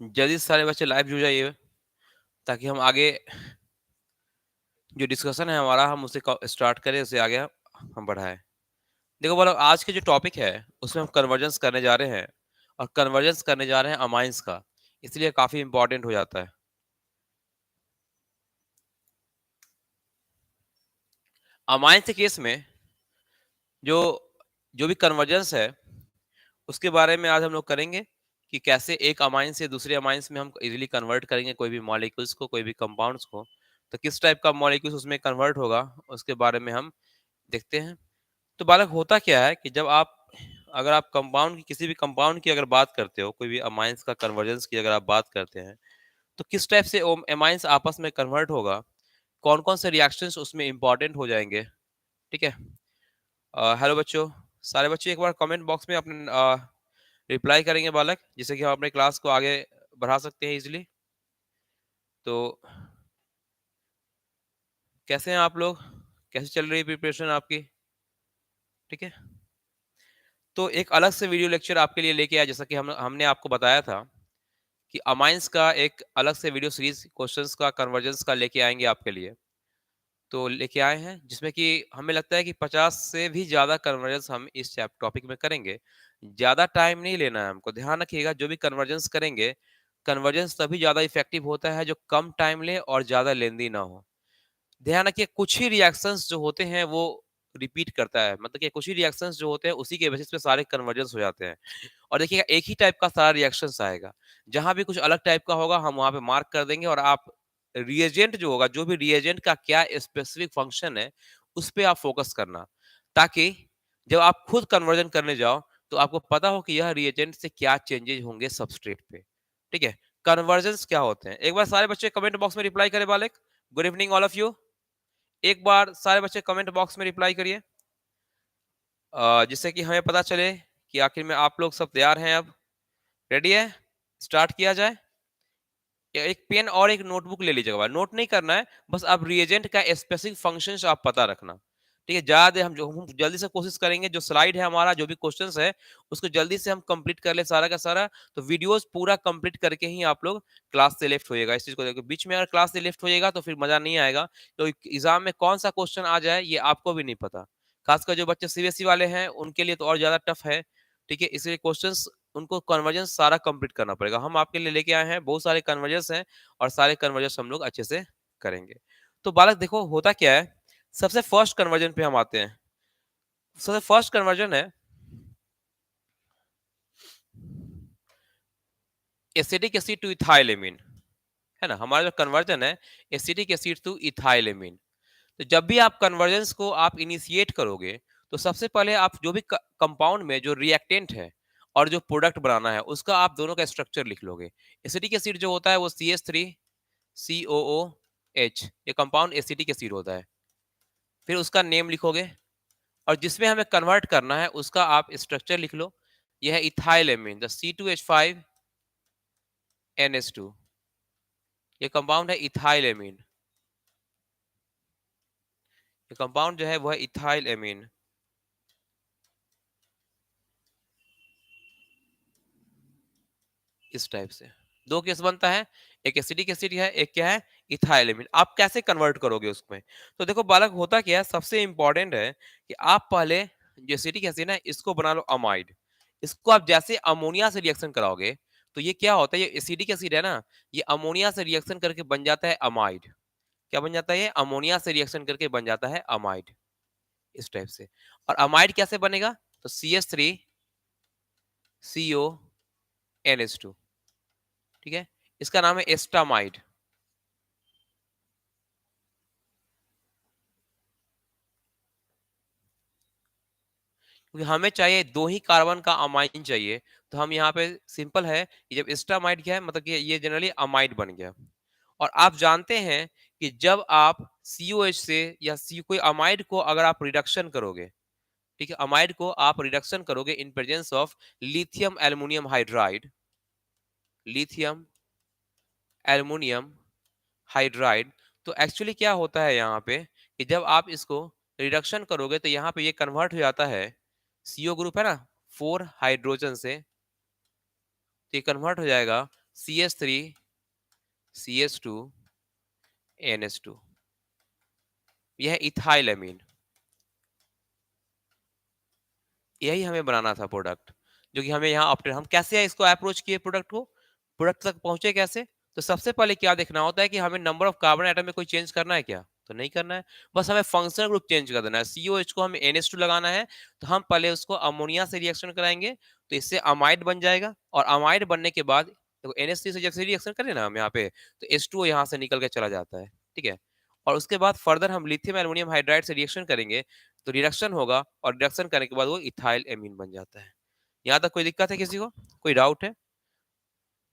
जल्दी से सारे बच्चे लाइव जुड़ जाइए ताकि हम आगे जो डिस्कशन है हमारा हम उसे स्टार्ट करें, उसे आगे हम बढ़ाएं। देखो बोलो, आज के जो टॉपिक है उसमें हम कन्वर्जेंस करने जा रहे हैं और कन्वर्जेंस करने जा रहे हैं अमाइंस का, इसलिए काफी इंपॉर्टेंट हो जाता है। अमाइंस के केस में जो जो भी कन्वर्जेंस है उसके बारे में आज हम लोग करेंगे कि कैसे एक अमाइन से दूसरे अमाइंस में हम इजीली कन्वर्ट करेंगे कोई भी मॉलिक्यूल्स को, कोई भी कंपाउंड्स को। तो किस टाइप का मॉलिक्यूल्स उसमें कन्वर्ट होगा उसके बारे में हम देखते हैं। तो बालक, होता क्या है कि जब आप अगर आप कंपाउंड की किसी भी कंपाउंड की अगर बात करते हो, कोई भी अमाइंस का कन्वर्जेंस की अगर आप बात करते हैं, तो किस टाइप से अमाइंस आपस में कन्वर्ट होगा, कौन कौन से रिएक्शंस उसमें इंपॉर्टेंट हो जाएंगे। ठीक है। हेलो बच्चों, सारे बच्चे एक बार कमेंट बॉक्स में अपने रिप्लाई करेंगे बालक, जिससे कि हम अपने क्लास को आगे बढ़ा सकते हैं इजीली। तो कैसे हैं आप लोग, कैसे चल रही है प्रिपरेशन आपकी? ठीक है। तो एक अलग से वीडियो लेक्चर आपके लिए लेके आया, जैसा कि हमने आपको बताया था कि अमाइंस का एक अलग से वीडियो सीरीज क्वेश्चंस का कन्वर्जेंस का लेके आएंगे आपके लिए। तो लेके आए हैं जिसमें कि हमें लगता है कि 50 से भी ज्यादा कन्वर्जेंस हम इस टॉपिक में करेंगे। ज्यादा टाइम नहीं लेना है हमको, ध्यान रखिएगा जो भी कन्वर्जेंस करेंगे, कन्वर्जेंस तभी ज्यादा इफेक्टिव होता है जो कम टाइम ले और ज्यादा लेंदी ना हो। ध्यान रखिए, कुछ ही रिएक्शंस जो होते हैं वो रिपीट करता है, मतलब कि कुछ ही रिएक्शंस जो होते हैं उसी के बेसिस पे सारे कन्वर्जेंस हो जाते हैं। और देखिएगा एक ही टाइप का सारा रिएक्शंस आएगा, जहां भी कुछ अलग टाइप का होगा हम वहां पे मार्क कर देंगे, और आप रिएजेंट जो होगा, जो भी रिएजेंट का क्या स्पेसिफिक फंक्शन है उस पे आप फोकस करना, ताकि जब आप खुद कन्वर्जन करने जाओ तो आपको पता हो कि यह रिएजेंट से क्या चेंजेस होंगे सबस्ट्रेट पे। ठीक है। कन्वर्जेंस क्या होते हैं, एक बार सारे बच्चे कमेंट बॉक्स में रिप्लाई करें बालक। Good evening all of you. एक बार सारे बच्चे कमेंट बॉक्स में रिप्लाई करिए, जिससे कि हमें पता चले कि आखिर में आप लोग सब तैयार हैं, अब रेडी है, स्टार्ट किया जाए। या एक पेन और एक नोटबुक ले लीजिएगा, नोट नहीं करना है, बस आप रिएजेंट का स्पेसिफिक फंक्शंस आप पता रखना। ठीक है। ज्यादा हम जल्दी से कोशिश करेंगे, जो स्लाइड है हमारा, जो भी क्वेश्चंस है उसको जल्दी से हम कंप्लीट कर ले सारा का सारा। तो वीडियोस पूरा कंप्लीट करके ही आप लोग क्लास से लेफ्ट होइएगा। इस चीज को देखो, बीच में अगर क्लास से लेफ्ट होइएगा तो फिर मजा नहीं आएगा। तो एग्जाम में कौन सा क्वेश्चन आ जाए ये आपको भी नहीं पता, खासकर जो बच्चे सीबीएसई वाले हैं उनके लिए तो और ज्यादा टफ है। ठीक है। इसलिए क्वेश्चंस उनको कन्वर्जेंस सारा कंप्लीट करना पड़ेगा। हम आपके लिए लेके आए हैं, बहुत सारे कन्वर्जेंस हैं और सारे कन्वर्जेंस हम लोग अच्छे से करेंगे। तो बालक देखो, होता क्या है, सबसे फर्स्ट कन्वर्जन पे हम आते हैं। सबसे फर्स्ट कन्वर्जन है एसिटिक एसिड टू इथाइलेमिन, है ना। हमारा जो कन्वर्जन है एसिटिक एसिड टू इथाइलेमिन। तो जब भी आप कन्वर्जेंस को आप इनिशिएट करोगे तो सबसे पहले आप जो भी कंपाउंड में जो रिएक्टेंट है और जो प्रोडक्ट बनाना है उसका आप दोनों का स्ट्रक्चर लिख लोगे। एसिटिक एसिड जो होता है वो CH3COOH, ये कंपाउंड एसिटिक एसिड होता है। फिर उसका नेम लिखोगे और जिसमें हमें कन्वर्ट करना है उसका आप स्ट्रक्चर लिख लो। यह है इथाइलेमिन, द C2H5NH2, ये कंपाउंड है इथाइलेमिन। ये कंपाउंड जो है वो है इथाइलेमिन। इस टाइप से दो केस बनता है, एक एसिडिक एसिड है, एक क्या है, इथाइलेमिन। आप कैसे कन्वर्ट करोगे उसमें? तो देखो बालक, होता क्या है, सबसे इंपॉर्टेंट है कि आप पहले जो एसिडिक एसिड है इसको बना लो अमाइड। इसको आप जैसे अमोनिया से रिएक्शन कराओगे तो ये क्या होता है, ये एसिडिक एसिड है ना, ये अमोनिया से रिएक्शन करके बन जाता है अमाइड। क्या बन जाता है, ये अमोनिया से रिएक्शन करके बन जाता है अमाइड। इस टाइप से। और अमाइड कैसे बनेगा, तो CH3CONH2। ठीक है। इसका नाम है एस्टामाइड। क्योंकि हमें चाहिए दो ही कार्बन का अमाइन चाहिए, तो हम यहाँ पे सिंपल है कि जब एस्टामाइड क्या है, मतलब कि ये जनरली अमाइड बन गया। और आप जानते हैं कि जब आप COH से या सी कोई अमाइड को अगर आप रिडक्शन करोगे, ठीक है, अमाइड को आप रिडक्शन करोगे इन presence of lithium aluminium hydride, lithium aluminium hydride, तो एक्चुअली क्या होता है यहाँ पे कि जब आप इसको रिडक्शन करोगे तो यहाँ पे ये कन्वर्ट हो जाता है, CO ग्रुप है ना 4 हाइड्रोजन से, तो ये कन्वर्ट हो जाएगा CH3 CH2 NH2, यह है इथाइल एमीन। यही हमें बनाना था प्रोडक्ट, जो कि हमें यहाँ ऑप्टेन, हम कैसे इसको अप्रोच किए प्रोडक्ट को, प्रोडक्ट तक पहुंचे कैसे? तो सबसे पहले क्या देखना होता है कि हमें नंबर ऑफ कार्बन एटम में कोई चेंज करना है क्या? तो नहीं करना है, बस हमें फंक्शनल ग्रुप चेंज कर देना है। COH को हमें NH2 लगाना है, तो हम पहले उसको अमोनिया से रिएक्शन कराएंगे, तो इससे अमाइड बन जाएगा, और अमाइड बनने के बाद देखो NH3 से जैसे रिएक्शन करें ना हम यहाँ पे, तो H2O यहाँ से निकल के चला जाता है, ठीक है? और उसके बाद फर्दर हम लिथियम एल्युमिनियम हाइड्राइड से रिएक्शन करेंगे, तो रिडक्शन होगा, और रिडक्शन करने के बाद वो इथाइल एमीन बन जाता है। यहाँ तक कोई दिक्कत है किसी को? कोई डाउट है?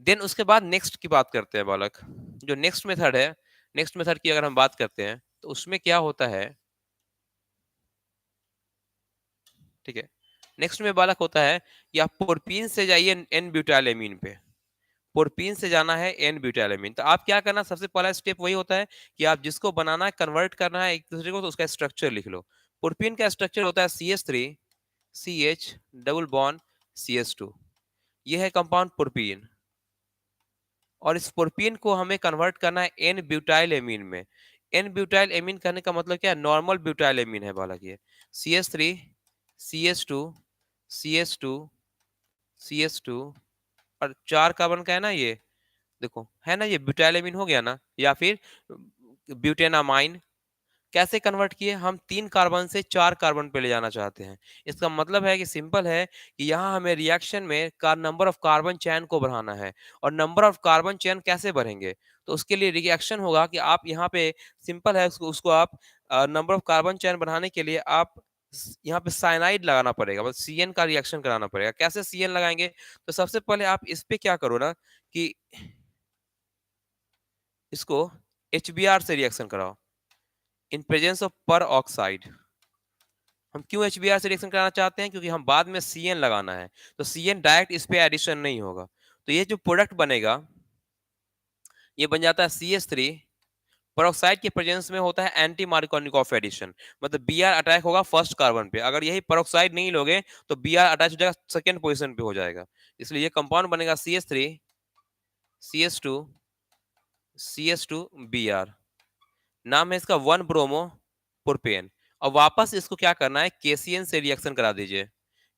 देन उसके बाद नेक्स्ट की बात करते हैं बालक। जो नेक्स्ट मेथड है, नेक्स्ट मेथड की अगर हम बात करते हैं, तो उसमें क्या होता है, ठीक है? नेक्स्ट में बालक होता है कि आप प्रोपीन से जाइए एन ब्यूटाइल एमीन पे। प्रोपीन से जाना है एन ब्यूटाइल एमीन, तो आप क्या करना, सबसे पहला स्टेप वही होता है कि आप जिसको बनाना है, कन्वर्ट करना है एक दूसरे को, तो उसका स्ट्रक्चर लिख लो। प्रोपीन का स्ट्रक्चर होता है CH3 CH double bond CH2, ये है कंपाउंड प्रोपीन। और इस प्रोपीन को हमें कन्वर्ट करना है एन ब्यूटाइल एमीन में। एन ब्यूटाइल एमीन करने का मतलब क्या है? नॉर्मल ब्यूटाइल एमीन है बालक ये। CH3 CH2 CH2 CH2, और 4 कार्बन का है ना ये, देखो है ना, ये ब्यूटाइल एमीन हो गया ना, या फिर ब्यूटेनामाइन। कैसे कन्वर्ट किए? हम 3 कार्बन से 4 कार्बन पे ले जाना चाहते हैं। इसका मतलब है कि सिंपल है कि यहाँ हमें रिएक्शन में का नंबर ऑफ कार्बन चेन को बढ़ाना है, और नंबर ऑफ कार्बन चेन कैसे बढ़ेंगे? तो उसके लिए रिएक्शन होगा कि आप यहाँ पे, सिंपल है, उसको आप नंबर ऑफ कार्बन चेन बढ़ाने के लिए आप यहाँ पे साइनाइड लगाना पड़ेगा, मतलब CN का रिएक्शन कराना पड़ेगा। कैसे CN लगाएंगे? तो सबसे पहले आप इस पे क्या करो ना, कि इसको HBr से रिएक्शन कराओ, इन प्रेजेंस ऑफ पर ऑक्साइड। हम क्यों HBr से रिएक्शन कराना चाहते हैं? क्योंकि हम बाद में CN लगाना है, तो CN डायरेक्ट इस पे एडिशन नहीं होगा। तो ये जो प्रोडक्ट बनेगा, ये बन जाता है CH3, पेरोक्साइड के प्रेजेंस में होता है एंटी मार्कोनिकॉफ एडिशन, मतलब Br अटैक होगा फर्स्ट कार्बन पे। अगर यही पेरोक्साइड नहीं लोगे, तो Br अटैच हो जाएगा सेकंड पोजीशन पे हो जाएगा। इसलिए ये कंपाउंड बनेगा CH3 CH2 CH2 Br, नाम है इसका 1 ब्रोमो प्रोपेन। और वापस इसको क्या करना है, KCN से रिएक्शन करा दीजिए।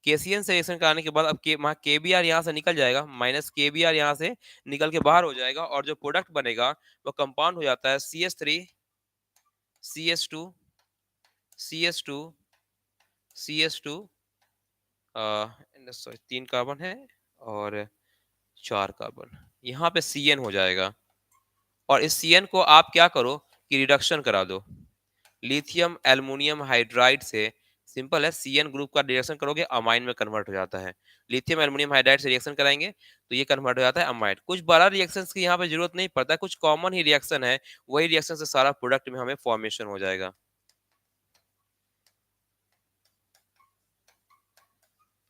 KCN से रिएक्शन कराने के बाद अब वहाँ KBr यहाँ से निकल जाएगा, माइनस KBr यहाँ से निकल के बाहर हो जाएगा, और जो प्रोडक्ट बनेगा वो कंपाउंड हो जाता है CH3 CH2 CH2 CH2, sorry 3 carbon है और 4 कार्बन, यहाँ पे CN हो जाएगा। और इस CN को आप क्या करो कि रिडक्शन करा दो लिथियम एल्युमिनियम हाइड्राइड से। सिंपल है, CN ग्रुप का रिएक्शन करोगे अमाइन में कन्वर्ट हो जाता है। लिथियम एल्युमिनियम हाइड्राइड से रिएक्शन कराएंगे, तो ये कन्वर्ट हो जाता है अमाइड। कुछ बड़ा रिएक्शंस की यहाँ पे जरूरत नहीं पड़ता, कुछ कॉमन ही रिएक्शन है, वही रिएक्शन से सारा प्रोडक्ट में हमें फॉर्मेशन हो जाएगा।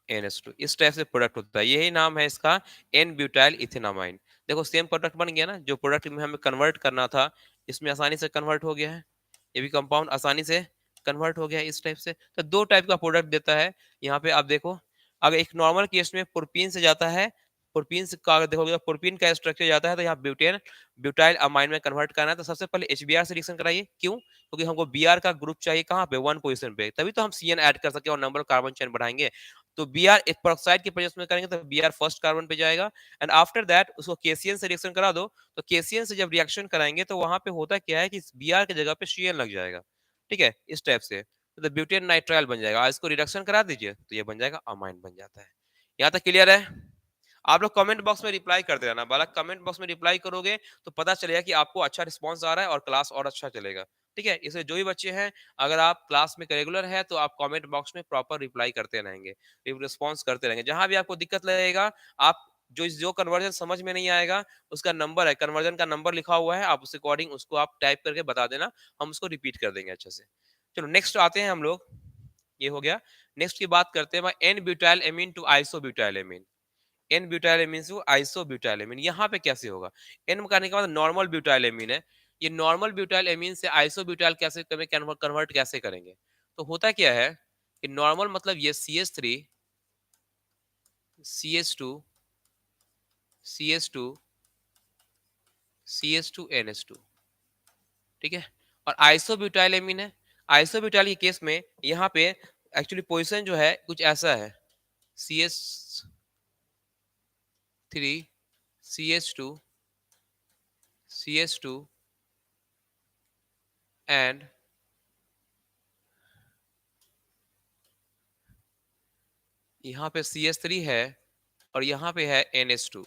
NH2 इस टाइप से प्रोडक्ट होता है, यही नाम है इसका, एन ब्यूटाइल इथेनामाइन। देखो सेम प्रोडक्ट बन गया ना, जो प्रोडक्ट में हमें कन्वर्ट करना था, इसमें आसानी से कन्वर्ट हो गया है। ये भी कंपाउंड आसानी से कन्वर्ट हो गया है इस टाइप से। तो 2 टाइप का प्रोडक्ट देता है। यहाँ पे आप देखो, अगर एक नॉर्मल केस में प्रोपीन से जाता है, प्रोपीन से का देखोगे, प्रोपीन का स्ट्रक्चर जाता है, तो यहाँ ब्यूटेन ब्यूटाइल अमाइन में कन्वर्ट करना है, तो सबसे पहले HBr से रिएक्शन कराइए। क्यों? क्योंकि हमको Br का ग्रुप चाहिए कहाँ पे, 1 पोजीशन पे, तभी तो हम CN ऐड कर सके और नंबर ऑफ कार्बन चेन बढ़ाएंगे। तो Br एक पेरोक्साइड के प्रेजेंस में करेंगे, तो Br फर्स्ट कार्बन पे जाएगा, एंड आफ्टर दैट उसको KCN से रिएक्शन करा दो। तो KCN से जब रिएक्शन कराएंगे, तो वहां पे होता क्या है कि Br की जगह पे CN लग जाएगा, ठीक है, इस टाइप से। तो ब्यूटेन नाइट्राइल बन जाएगा। इसको रिडक्शन करा दीजिए, तो ये बन जाएगा अमाइन बन जाता है। यहाँ तक क्लियर है? आप लोग कमेंट बॉक्स में रिप्लाई करते रहना बालक, कमेंट बॉक्स में रिप्लाई करोगे तो पता चलेगा कि आपको अच्छा रिस्पांस आ रहा है और क्लास और अच्छा चलेगा, ठीक है? इसलिए जो भी बच्चे हैं, अगर आप क्लास में रेगुलर है, तो आप कमेंट बॉक्स में प्रॉपर रिप्लाई करते रहेंगे, रिस्पॉन्स करते रहेंगे। जहां भी आपको दिक्कत लगेगा, आप जो जो कन्वर्जन समझ में नहीं आएगा, उसका नंबर है, कन्वर्जन का नंबर लिखा हुआ है, आप उस अकॉर्डिंग उसको आप टाइप करके बता देना, हम उसको रिपीट कर देंगे अच्छे से। चलो नेक्स्ट आते हैं हम लोग, ये हो गया। नेक्स्ट की बात करते हैं N butyl amine to isobutyl amine. N butyl amine से आइसो ब्यूटाइल एमीन, यहाँ पे कैसे होगा? एन करने के बाद नॉर्मल ब्यूटाइल एमीन है, ये नॉर्मल ब्यूटाइल एमीन से आइसो ब्यूटाइल कैसे कन्वर्ट कैसे करेंगे? तो होता क्या है कि नॉर्मल मतलब ये CH3 CH2 CH2 CH2NH2, ठीक है। और आइसोब्यूटाइल एमीन है। आइसोब्यूटाइल के केस में यहाँ पे एक्चुअली पोजीशन जो है कुछ ऐसा है, CH3, CH2, CH2 एंड यहाँ पे CH3 है और यहाँ पे है NH2,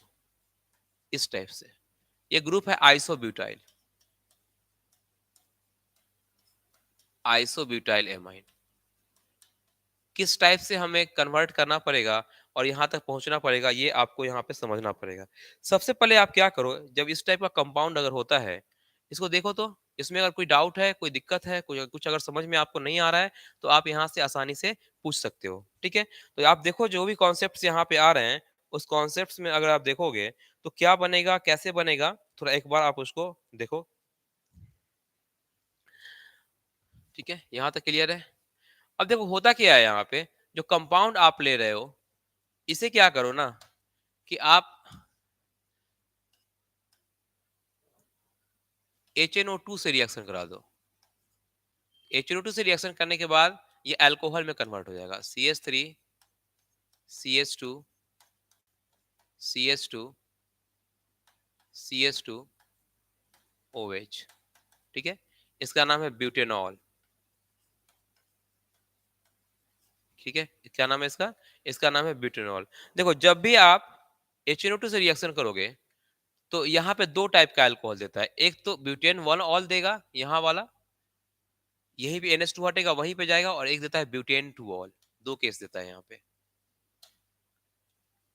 इस टाइप से। ये ग्रुप है आइसोब्यूटाइल, आइसोब्यूटाइल एमाइन। किस टाइप से हमें कन्वर्ट करना पड़ेगा और यहाँ तक पहुंचना पड़ेगा, ये आपको यहाँ पे समझना पड़ेगा। सबसे पहले आप क्या करो, जब इस टाइप का कंपाउंड अगर होता है, इसको देखो तो इसमें अगर कोई डाउट है, कोई दिक्कत है, कोई कुछ अगर समझ में आपको नहीं आ रहा है, तो आप यहाँ से आसानी से पूछ सकते हो, ठीक है। तो आप देखो जो भी कॉन्सेप्ट यहाँ पे आ रहे हैं, उस कॉन्सेप्ट में अगर आप देखोगे तो क्या बनेगा, कैसे बनेगा, थोड़ा एक बार आप उसको देखो, ठीक है। यहाँ तक क्लियर है। अब देखो होता क्या है यहाँ पे, जो कंपाउंड आप ले रहे हो, इसे क्या करो ना कि आप HNO2 से रिएक्शन करा दो। HNO2 से रिएक्शन करने के बाद ये अल्कोहल में कन्वर्ट हो जाएगा, CH3, CH2, CH2, CH2, OH, ठीक है। इसका नाम है ब्यूटेनॉल, ठीक है। क्या नाम है इसका, इसका नाम है ब्यूटेनॉल। देखो जब भी आप HNO2 से रिएक्शन करोगे तो यहाँ पे दो टाइप का अल्कोहल देता है, एक तो ब्यूटेन वन ऑल देगा, यहाँ वाला, यही भी NH2 हटेगा वहीं पे जाएगा, और एक देता है ब्यूटेन टू ऑल। दो केस देता है यहाँ पे,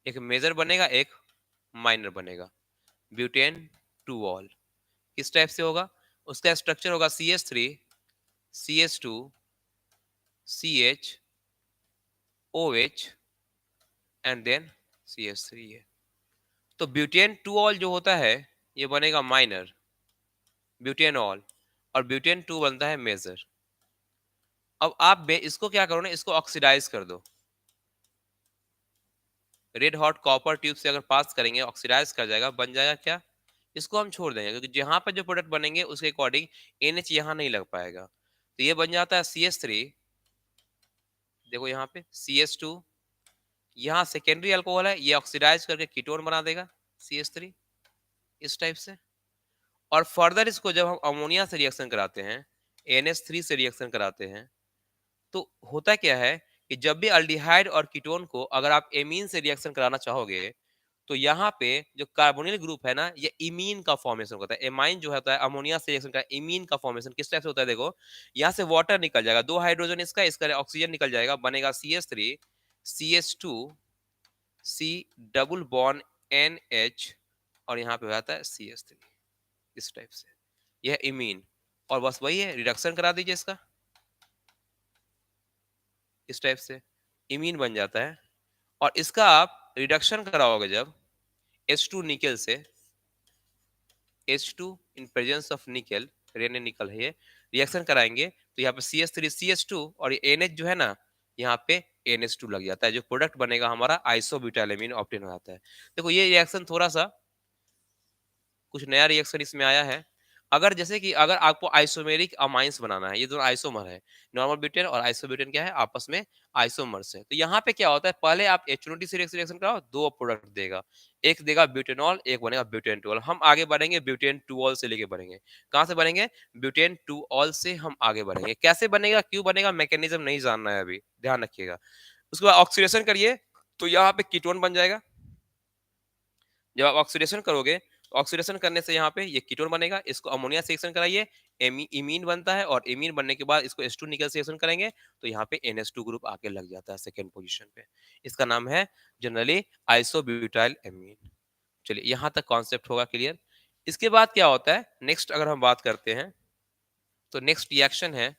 एक मेजर बनेगा, एक माइनर बनेगा। ब्यूटेन टू ऑल किस टाइप से होगा, उसका स्ट्रक्चर होगा CH3, CH2, CH, OH and then CH3 है। तो ब्यूटेन टू ऑल जो होता है ये बनेगा माइनर ब्यूटेनॉल, और ब्यूटेन टू बनता है मेजर। अब आप इसको क्या करो ना, इसको ऑक्सीडाइज कर दो, रेड हॉट कॉपर ट्यूब से अगर पास करेंगे ऑक्सीडाइज कर जाएगा, बन जाएगा क्या, इसको हम छोड़ देंगे क्योंकि जहां पर जो प्रोडक्ट बनेंगे उसके अकॉर्डिंग NH यहाँ नहीं लग पाएगा, तो ये बन जाता है CH3। देखो यहाँ पे CH2, यहाँ सेकेंडरी अल्कोहल है, ये ऑक्सीडाइज करके कीटोन बना देगा CH3, इस टाइप से। और फर्दर इसको जब हम अमोनिया से रिएक्शन कराते हैं, NH3 से रिएक्शन कराते हैं, तो होता क्या है कि जब भी अल्डिहाइड और कीटोन को अगर आप एमीन से रिएक्शन कराना चाहोगे, तो यहाँ पे जो कार्बोनिल ग्रुप है ना, ये इमीन का फॉर्मेशन होता है। एमाइन जो होता है अमोनिया से रिएक्शन का, इमीन का फॉर्मेशन किस टाइप से होता है, देखो यहाँ से वाटर निकल जाएगा, दो हाइड्रोजन इसका ऑक्सीजन निकल जाएगा, बनेगा CH3, CH2, C double bond NH, और यहाँ पे हो जाता है CH3, इस टाइप से। यह इमीन, और बस वही है, रिडक्शन करा दीजिए इसका, इस टाइप से इमीन बन जाता है। और इसका आप रिडक्शन कराओगे जब H2 निकल से, H2 in presence of nickel, Raney nickel है ये, रिएक्शन कराएंगे तो यहाँ पे CH3 CH2 और ये NH जो है ना, यहाँ पे NH2 लग जाता है, जो प्रोडक्ट बनेगा हमारा आइसोब्यूटाइलएमीन ऑब्टेन हो जाता है। देखो ये रिएक्शन थोड़ा सा कुछ नया रिएक्शन इसमें आया है। अगर जैसे कि अगर आपको आइसोमेरिक अमाइंस बनाना है, ये दोनों आइसोमर है, नॉर्मल ब्यूटेन और आइसोब्यूटेन क्या है, आपस में आइसोमर्स है। तो यहाँ पे क्या होता है, पहले आप HNO2 से रिएक्शन कराओ, दो प्रोडक्ट देगा, एक देगा ब्यूटेनॉल, एक बनेगा ब्यूटेन टू ऑल। हम आगे बढ़ेंगे ब्यूटेन टू ऑल से लेके बढ़ेंगे, कहाँ से बढ़ेंगे, ब्यूटेन टू ऑल से हम आगे बढ़ेंगे। कैसे बनेगा, क्यों बनेगा, मैकेनिज्म नहीं जानना है अभी, ध्यान रखिएगा। उसके बाद ऑक्सीडेशन करिए तो यहाँ पे कीटोन बन जाएगा। जब आप ऑक्सीडेशन करोगे तो ऑक्सीडेशन करने से यहाँ पे ये कीटोन बनेगा, इसको अमोनिया से रिएक्शन कराइए, इमीन बनता है, और इमीन बनने के बाद इसको H2 निकल से रिएक्शन करेंगे तो यहाँ पे NH2 ग्रुप आके लग जाता है सेकेंड पोजीशन पे। इसका नाम है जनरली आइसोब्यूटाइल एमीन। चलिए यहाँ तक कॉन्सेप्ट होगा क्लियर। इसके बाद क्या होता है नेक्स्ट, अगर हम बात करते हैं तो नेक्स्ट रिएक्शन है